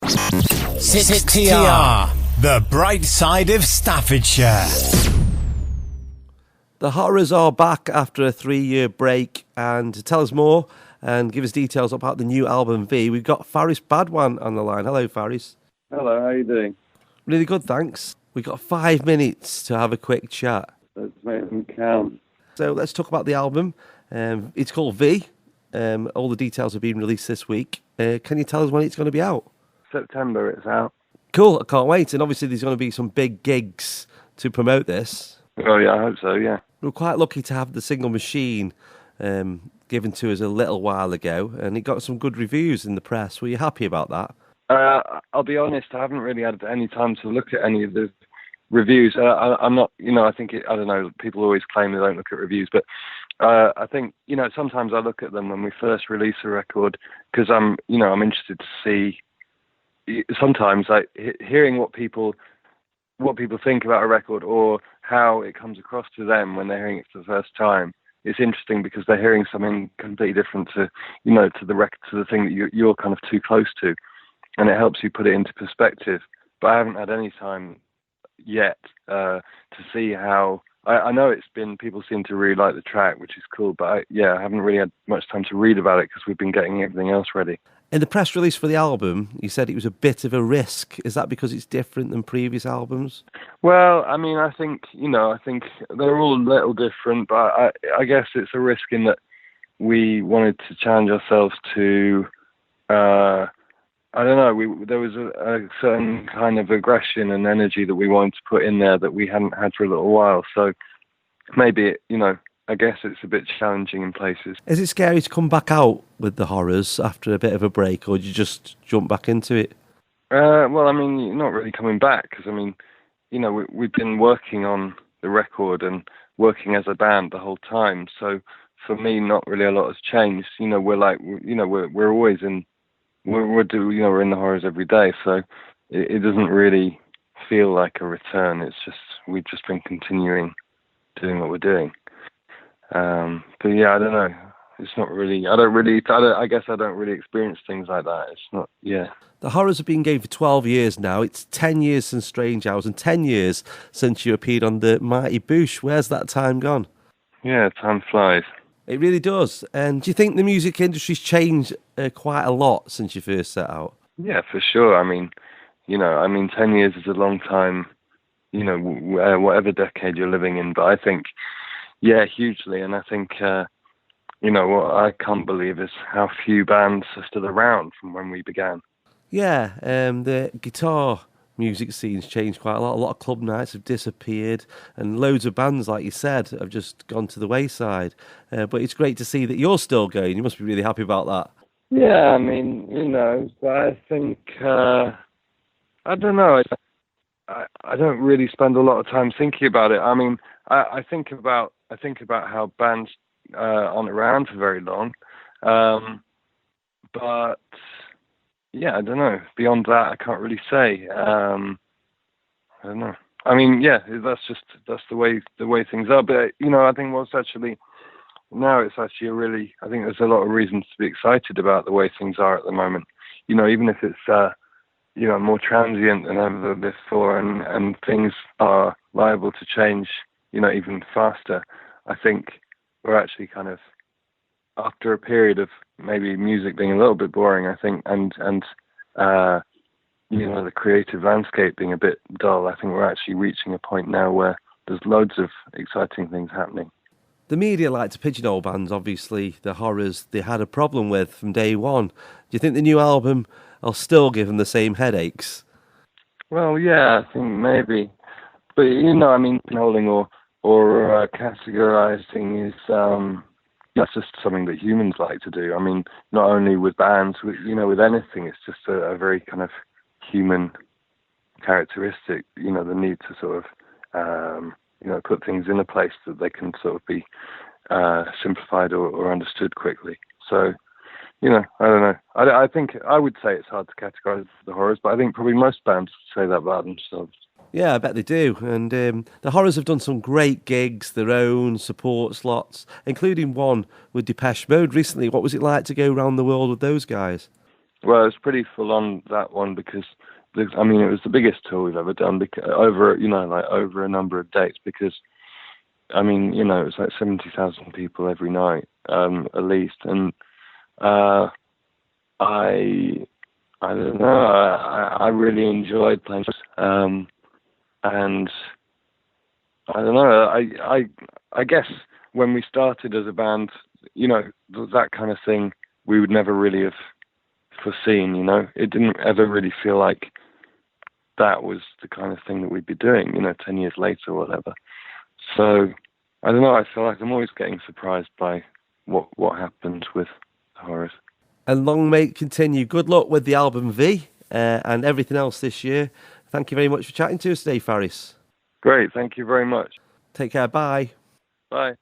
6TR, the bright side of Staffordshire. The Horrors are back after a 3-year break, and to tell us more and give us details about the new album V, we've got Faris Badwan on the line. Hello, Faris. Hello, how are you doing? Really good, thanks. We've got 5 minutes to have a quick chat. Let's make them count. So let's talk about the album. It's called V. All the details have been released this week. Can you tell us when it's going to be out? September it's out. Cool, I can't wait. And obviously there's going to be some big gigs to promote this. Oh yeah, I hope so, yeah. We're quite lucky to have the single Machine given to us a little while ago, and it got some good reviews in the press. Were you happy about that? I'll be honest, I haven't really had any time to look at any of the reviews. I'm not, I think, I don't know, people always claim they don't look at reviews, but I think, sometimes I look at them when we first release a record, because I'm interested to see, sometimes like hearing what people think about a record or how it comes across to them when they're hearing it for the first time. It's interesting because they're hearing something completely different to the record, to the thing that you're kind of too close to, and it helps you put it into perspective. But I haven't had any time yet to see how. I know it's been, people seem to really like the track, which is cool, but I haven't really had much time to read about it because we've been getting everything else ready. In the press release for the album, you said it was a bit of a risk. Is that because it's different than previous albums? Well, I mean, I think they're all a little different, but I guess it's a risk in that we wanted to challenge ourselves to, I don't know, there was a certain kind of aggression and energy that we wanted to put in there that we hadn't had for a little while. So maybe, I guess it's a bit challenging in places. Is it scary to come back out with the Horrors after a bit of a break, or did you just jump back into it? Well, I mean, you're not really coming back, because, we've been working on the record and working as a band the whole time. So for me, not really a lot has changed. We're always in, we're in the Horrors every day. So it doesn't really feel like a return. It's just, we've just been continuing doing what we're doing. But yeah, I don't know. It's not really, I guess I don't really experience things like that. It's not, yeah. The Horrors have been going for 12 years now. It's 10 years since Strange Hours and 10 years since you appeared on the Mighty Boosh. Where's that time gone? Yeah, time flies. It really does. And do you think the music industry's changed quite a lot since you first set out? Yeah, for sure. I mean, 10 years is a long time, whatever decade you're living in. But I think, yeah, hugely. And I think, what I can't believe is how few bands are still around from when we began. Yeah, the guitar music scene's changed quite a lot. A lot of club nights have disappeared, and loads of bands, like you said, have just gone to the wayside. But it's great to see that you're still going. You must be really happy about that. Yeah, I mean, but I think, I don't know. I don't really spend a lot of time thinking about it. I mean, I think about how bands aren't around for very long, but yeah, I don't know. Beyond that, I can't really say. I don't know. I mean, yeah, that's the way things are. But I think now it's actually I think there's a lot of reasons to be excited about the way things are at the moment. Even if it's more transient than ever before, and things are liable to change, even faster. I think we're actually kind of, after a period of maybe music being a little bit boring, I think, and the creative landscape being a bit dull, I think we're actually reaching a point now where there's loads of exciting things happening. The media like to pigeonhole bands. Obviously, the Horrors, they had a problem with from day one. Do you think the new album will still give them the same headaches? Well, yeah, I think maybe. But, pigeonholing or categorizing is, that's just something that humans like to do. I mean, not only with bands, with anything, it's just a very kind of human characteristic, the need to sort of, put things in a place that they can sort of be simplified or understood quickly. So, I don't know. I think I would say it's hard to categorize the Horrors, but I think probably most bands say that about themselves. Yeah, I bet they do. And the Horrors have done some great gigs, their own support slots, including one with Depeche Mode recently. What was it like to go around the world with those guys? Well, it's pretty full on, that one, because I mean, it was the biggest tour we've ever done, over a number of dates, because I mean, it was like 70,000 people every night, at least, and I don't know, I really enjoyed playing, and I don't know, I guess when we started as a band, that kind of thing we would never really have foreseen. It didn't ever really feel like that was the kind of thing that we'd be doing, 10 years later or whatever. So I don't know, I feel like I'm always getting surprised by what happens with Horace. And long may it continue. Good luck with the album V and everything else this year. Thank you very much for chatting to us today, Faris. Great, thank you very much. Take care, bye. Bye.